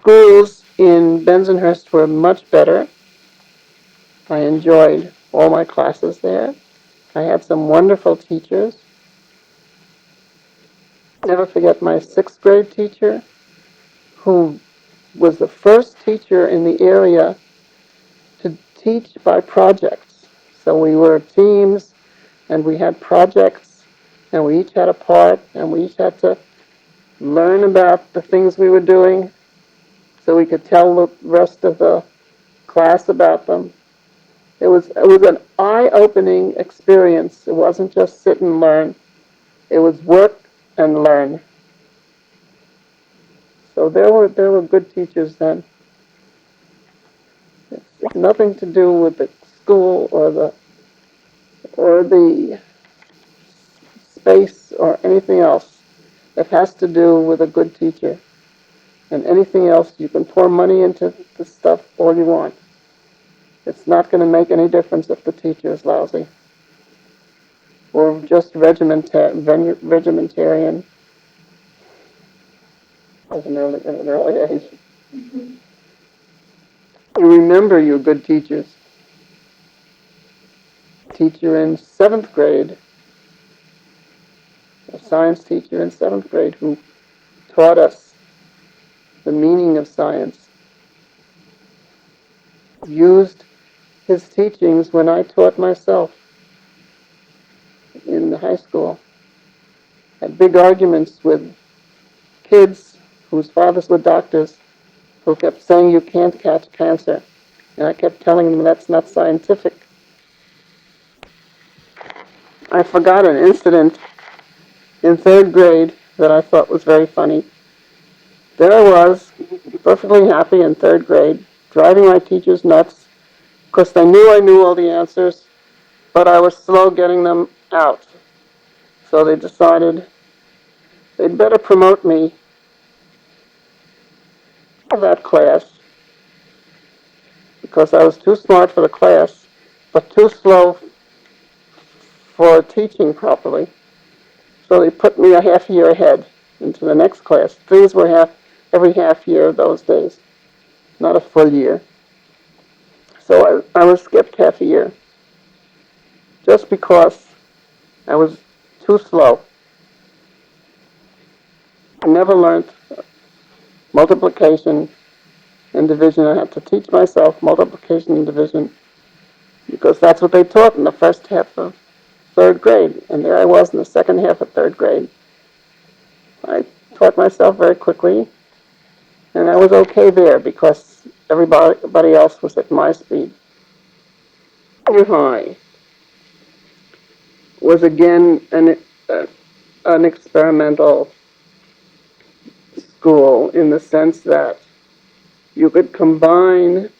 schools in Bensonhurst were much better. I enjoyed all my classes there. I had some wonderful teachers. Never forget my sixth grade teacher, who was the first teacher in the area to teach by projects. So we were teams, and we had projects, and we each had a part, and we each had to learn about the things we were doing so we could tell the rest of the class about them. It was an eye-opening experience. It wasn't just sit and learn. It was work and learn. So there were good teachers then. It's nothing to do with the school or the space or anything else. It has to do with a good teacher. And anything else, you can pour money into the stuff all you want. It's not going to make any difference if the teacher is lousy or just regimentarian at an early age. You remember your good teachers. Teacher in seventh grade, a science teacher in seventh grade who taught us the meaning of science, used his teachings when I taught myself in the high school. Had big arguments with kids whose fathers were doctors who kept saying you can't catch cancer. And I kept telling them that's not scientific. I forgot an incident in third grade that I thought was very funny. There I was, perfectly happy in third grade, driving my teachers nuts because they knew I knew all the answers, but I was slow getting them out. So they decided they'd better promote me to that class because I was too smart for the class, but too slow for teaching properly. So they put me a half year ahead into the next class. Things were every half year of those days, not a full year. So I was skipped half a year just because I was too slow. I never learned multiplication and division. I had to teach myself multiplication and division because that's what they taught in the first half of third grade. And there I was in the second half of third grade. I taught myself very quickly, and I was okay there because everybody else was at my speed. Junior high was again an experimental school in the sense that you could combine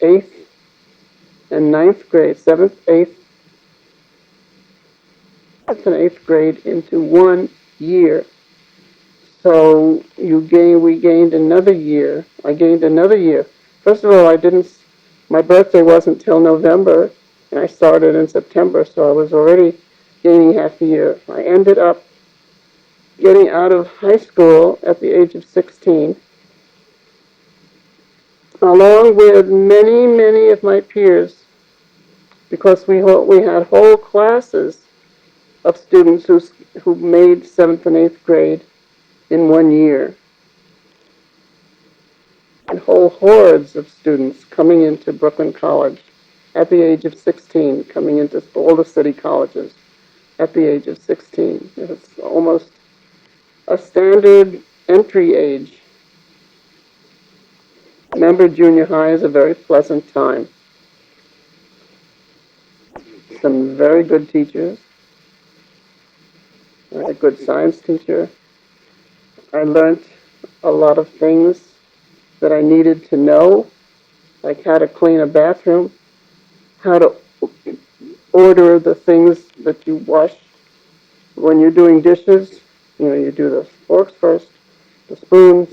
eighth and ninth grade, seventh and eighth grade into 1 year. So we gained another year. I gained another year. First of all, my birthday wasn't till November, and I started in September, so I was already gaining half a year. I ended up getting out of high school at the age of 16, along with many, many of my peers, because we had whole classes of students who made 7th and 8th grade in 1 year. And whole hordes of students coming into Brooklyn College at the age of 16, coming into all the city colleges at the age of 16. It was almost a standard entry age. Remember, junior high is a very pleasant time. Some very good teachers. I had a good science teacher. I learned a lot of things that I needed to know, like how to clean a bathroom, how to order the things that you wash when you're doing dishes. You do the forks first, the spoons,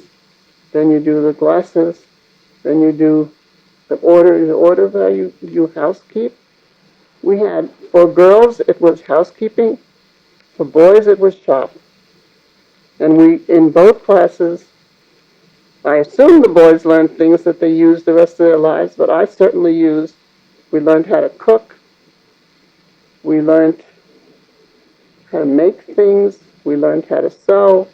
then you do the glasses, then you do the order of how you housekeep. For girls, it was housekeeping. For boys, it was shop. And in both classes, I assume the boys learned things that they used the rest of their lives, but I certainly we learned how to cook, we learned how to make things, we learned how to sew,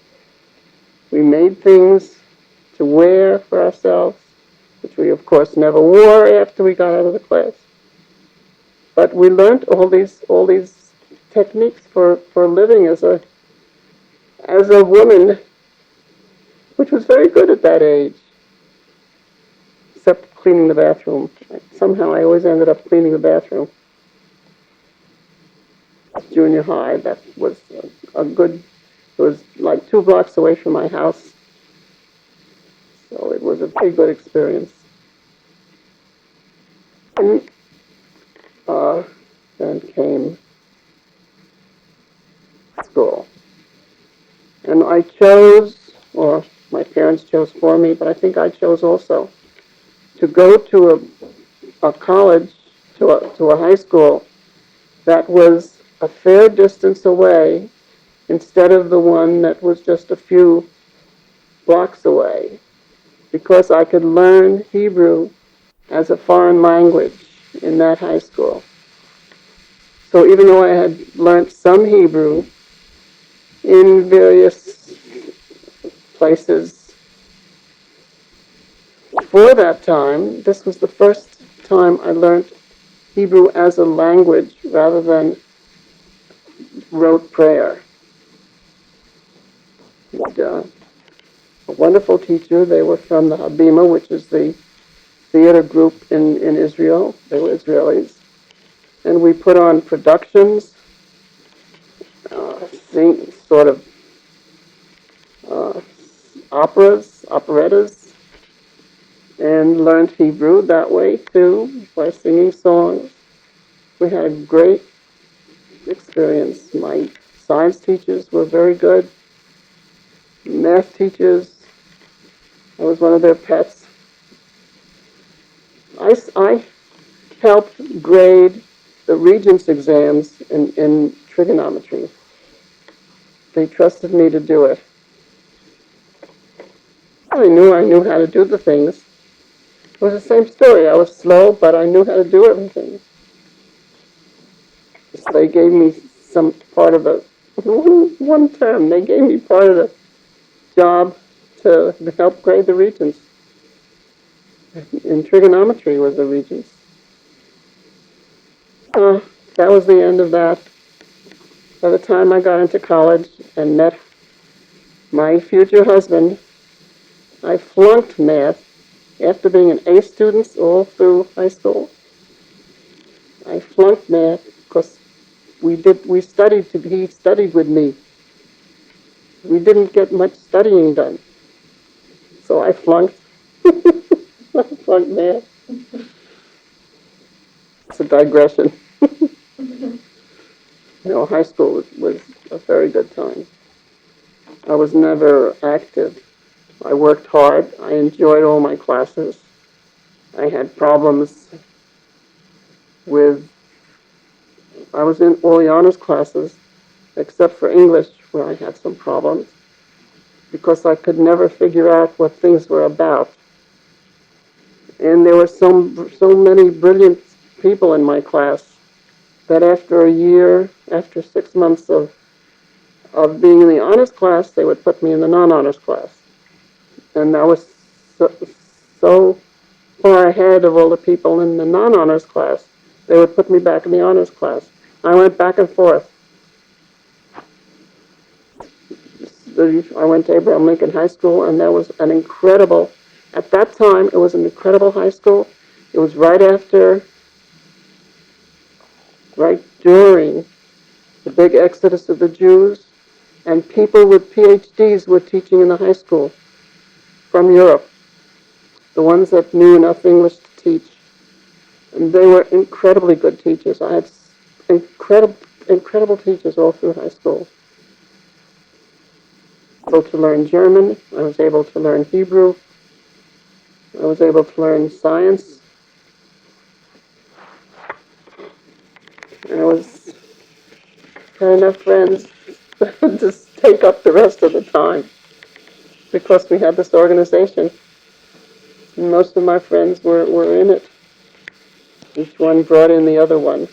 we made things to wear for ourselves, which we of course never wore after we got out of the class. But we learned all these techniques for living as a woman, which was very good at that age, except cleaning the bathroom. Somehow I always ended up cleaning the bathroom. Junior high, that was a good, it was like 2 blocks away from my house, so it was a pretty good experience. And then came school. And I chose, or my parents chose for me, but I think I chose also, to go to a college, to a high school that was a fair distance away instead of the one that was just a few blocks away, because I could learn Hebrew as a foreign language in that high school. So even though I had learned some Hebrew in various places for that time, this was the first time I learned Hebrew as a language rather than rote prayer. And, a wonderful teacher. They were from the Habima, which is the theater group in Israel. They were Israelis. And we put on productions, sort of operettas, and learned Hebrew that way too, by singing songs. We had a great experience. My science teachers were very good. Math teachers, I was one of their pets. I helped grade the Regents exams in trigonometry. They trusted me to do it. I knew how to do the things. It was the same story. I was slow, but I knew how to do everything. So they gave me some part of the one term. They gave me part of the job to help grade the Regents. In trigonometry was the Regents. That was the end of that. By the time I got into college and met my future husband, I flunked math after being an A student all through high school. I flunked math because he studied with me. We didn't get much studying done. So I flunked. I flunked math. It's a digression. High school was a very good time. I was never active. I worked hard. I enjoyed all my classes. I had problems I was in all the honors classes, except for English, where I had some problems, because I could never figure out what things were about. And there were so many brilliant people in my class that after a year, after 6 months of being in the honors class, they would put me in the non-honors class. And I was so far ahead of all the people in the non-honors class, they would put me back in the honors class. I went back and forth. I went to Abraham Lincoln High School, and that was at that time, it was an incredible high school. It was right during the big exodus of the Jews, and people with PhDs were teaching in the high school from Europe, the ones that knew enough English to teach. And they were incredibly good teachers. I had incredible teachers all through high school. I was able to learn German. I was able to learn Hebrew. I was able to learn science. And I had enough friends to take up the rest of the time because we had this organization. And most of my friends were in it. Each one brought in the other one.